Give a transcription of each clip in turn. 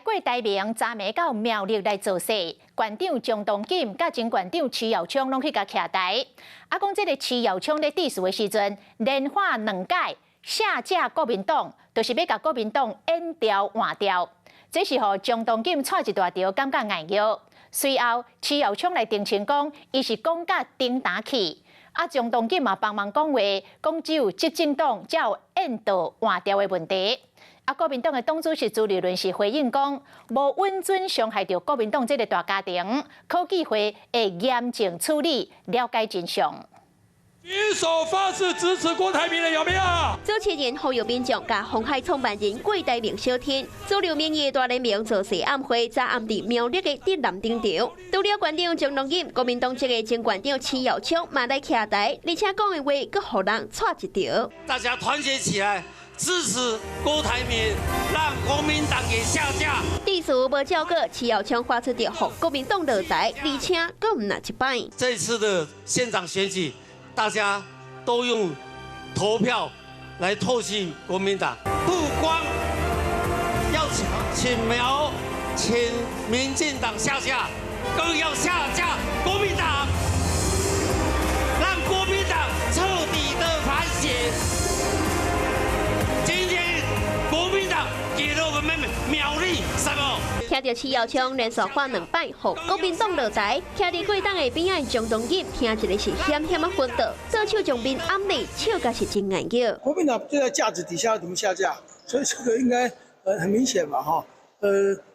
郭台铭昨暝到苗栗来造势，县长蒋东锦甲前县长徐耀昌拢去甲徛台。讲这个徐耀昌咧致辞的时阵，连话2届下架国民党，就是要甲国民党演调换调。这是互蒋东锦踹一大条，感觉眼药。随后徐耀昌来澄清讲，伊是讲甲顶打去。蒋东锦嘛帮忙讲话，讲只有执政党才有演调换调的问题。国民党的党主席朱立伦是回应讲，无稳准伤害到国民党这个大家庭，科技会严正处理，了解真相。举手发誓支持郭台铭的有没有？主持人侯友民将甲鸿海创办人郭台铭小天，主流民意大联盟造势暗会早暗伫苗栗的竹南顶场，除了县长蒋东锦，国民党这个前县长徐耀昌嘛来徛台，而且讲的话佫互人踹一条。大家团结起来，支持郭台铭，让国民党给下架。地主无照过，徐耀昌发出着互国民党落台，而且佫唔拿一摆。这次的县长选举，大家都用投票来唾弃国民党，不光要请民进党下架，更要下架国民党，让国民党彻底的反省。今天国民党给了我们苗栗什么？听到徐耀昌连续喊2摆，互国民党落台，徛伫过党的边仔蒋东锦，听一个是险险的昏倒，做手将面暗里，笑甲是真眼叫。国民党就在架子底下怎么下架？所以这个应该很明显嘛哈。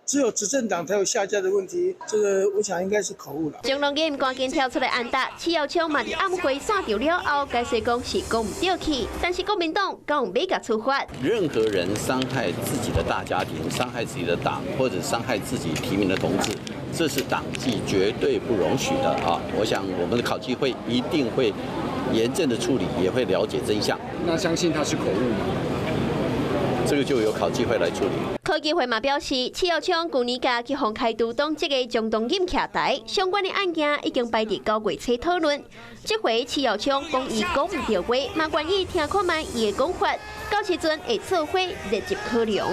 只有执政党才有下架的问题，这个我想应该是口误了。蒋东锦赶紧跳出来安答，徐耀昌嘛伫暗会散掉了后，解释讲是讲唔对去，但是国民党讲要甲处罚。任何人伤害自己的大家庭、伤害自己的党或者伤害自己提名的同志，这是党纪绝对不容许的啊！我想我们的考纪会一定会严正的处理，也会了解真相。那相信他是口误吗？这个就由考纪会来处理。考纪会嘛表示，徐耀昌去年甲去红开都党这个蒋东锦徛台，相关的案件已经摆伫9月初讨论。这回徐耀昌讲伊讲唔对话，嘛愿意听看卖伊的讲法，到时阵会做伙列入考量。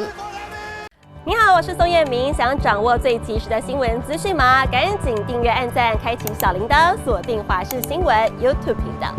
你好，我是宋彦明，想掌握最及时的新闻资讯吗？赶紧订阅、按赞、开启小铃铛，锁定华视新闻 YouTube 频道。